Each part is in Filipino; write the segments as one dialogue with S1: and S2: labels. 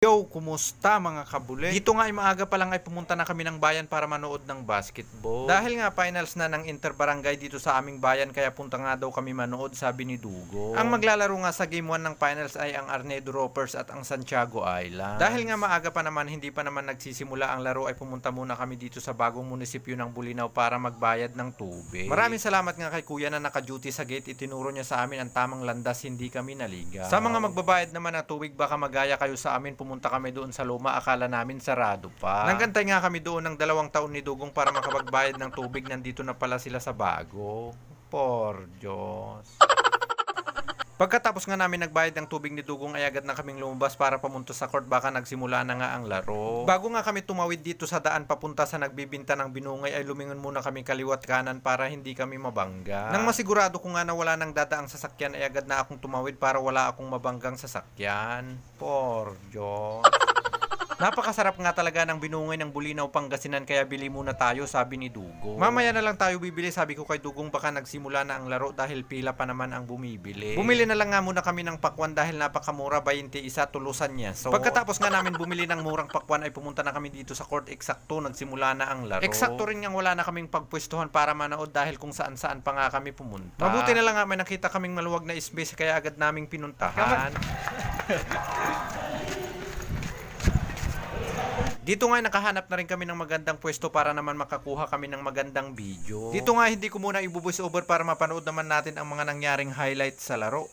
S1: Yo, kumusta mga kabule? Dito nga ay maaga pa lang ay pumunta na kami ng bayan para manood ng basketball. Dahil nga finals na ng Interbarangay dito sa aming bayan, kaya punta nga daw kami manood, sabi ni Dugo. Ang maglalaro nga sa game 1 ng finals ay ang Arnedo Ropers at ang Santiago Island. Dahil nga maaga pa naman, hindi pa naman nagsisimula ang laro, ay pumunta muna kami dito sa bagong munisipyo ng Bulinaw para magbayad ng tubig. Maraming salamat nga kay kuya na naka-duty sa gate, itinuro niya sa amin ang tamang landas, hindi kami naligaw. Sa mga magbabayad naman ng tubig, baka magaya kayo sa amin, pumunta kami doon sa luma, akala namin sarado pa. Nanggantay nga kami doon ng 2 taon ni Dugong para makapagbayad ng tubig, nandito na pala sila sa bago. Por Diyos. Pagkatapos nga namin nagbayad ng tubig ni Dugong, ay agad na kaming lumabas para pamunta sa court, baka nagsimula na nga ang laro. Bago nga kami tumawid dito sa daan papunta sa nagbibinta ng binungay, ay lumingon muna kami kaliwat kanan para hindi kami mabangga. Nang masigurado ko nga na wala nang dadaang sasakyan, ay agad na akong tumawid para wala akong mabanggang sasakyan. Por Diyos. Napakasarap nga talaga ng binungay ng Bulinaw, Pangasinan, kaya bili muna tayo, sabi ni Dugo. Mamaya na lang tayo bibili, sabi ko kay Dugong, baka nagsimula na ang laro dahil pila pa naman ang bumibili. Bumili na lang nga muna kami ng pakwan dahil napakamura, 21 tulusan niya. So, pagkatapos nga namin bumili ng murang pakwan, ay pumunta na kami dito sa court. Eksakto, nagsimula na ang laro. Eksakto rin nga wala na kaming pagpwestuhan para manood dahil kung saan-saan pa nga kami pumunta. Mabuti na lang nga may nakita kaming maluwag na space, kaya agad naming pinuntahan. Dito nga nakahanap na rin kami ng magandang pwesto para naman makakuha kami ng magandang video. Dito nga hindi ko muna i-voice over para mapanood naman natin ang mga nangyaring highlights sa laro.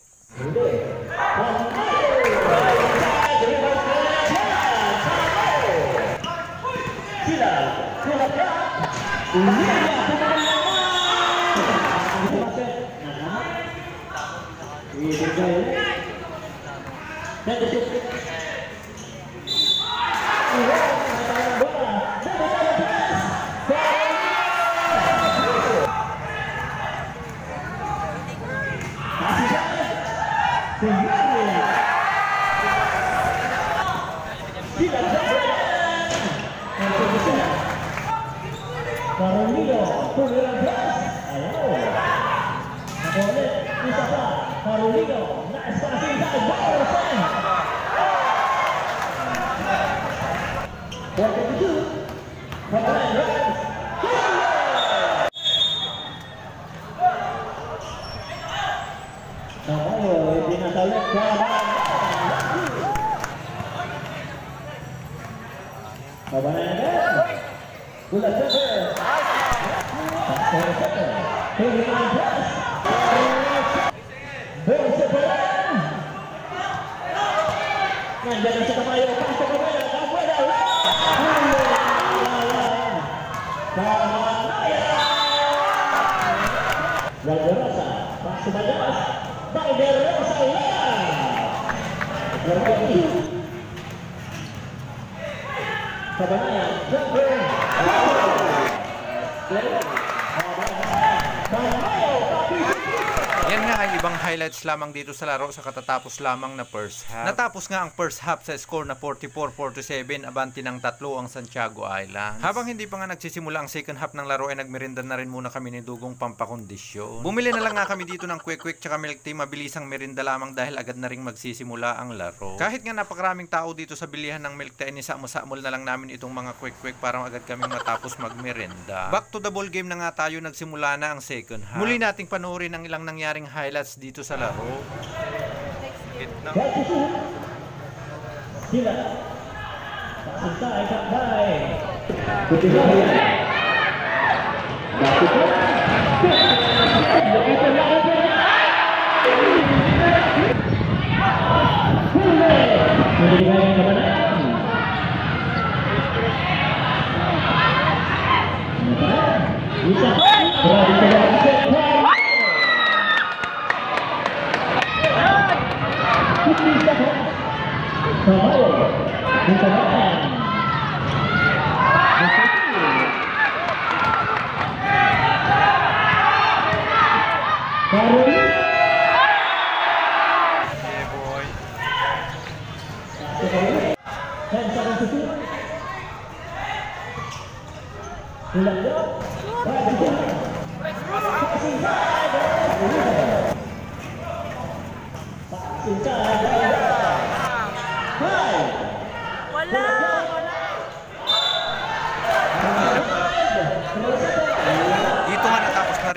S1: Yan nga ay ibang highlights lamang dito sa laro sa katatapos lamang na first half. Natapos nga ang first half sa score na 44-47, abanti ng 3 ang Santiago Island. Habang hindi pa nga nagsisimula ang second half ng laro, ay nagmerinda na rin muna kami ni Dugong pampakondisyon. Bumili na lang nga kami dito ng quick tsaka milk tea, mabilisang merinda lamang dahil agad na rin magsisimula ang laro. Kahit nga napakaraming tao dito sa bilihan ng milk tea, inisamo-samol na lang namin itong mga quick para agad kaming matapos magmerinda. Back to the ball game na nga tayo, nagsimula na ang second half. Muli nating panoorin ang ilang nangyaring highlights dito sa laro.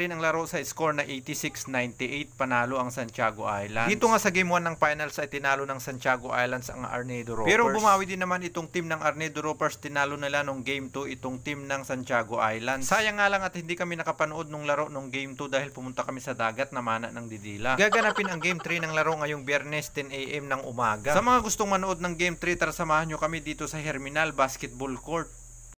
S1: rin ang laro sa score na 86-98, panalo ang Santiago Islands. Dito nga sa game 1 ng finals ay tinalo ng Santiago Islands ang Arnedo Ropers. Pero bumawi din naman itong team ng Arnedo Ropers, tinalo nila nung game 2 itong team ng Santiago Islands. Sayang nga lang at hindi kami nakapanood nung laro nung game 2 dahil pumunta kami sa dagat na mana ng didila. Gaganapin ang game 3 ng laro ngayong Biyernes 10 AM ng umaga. Sa mga gustong manood ng game 3, tara samahan nyo kami dito sa Herminal Basketball Court.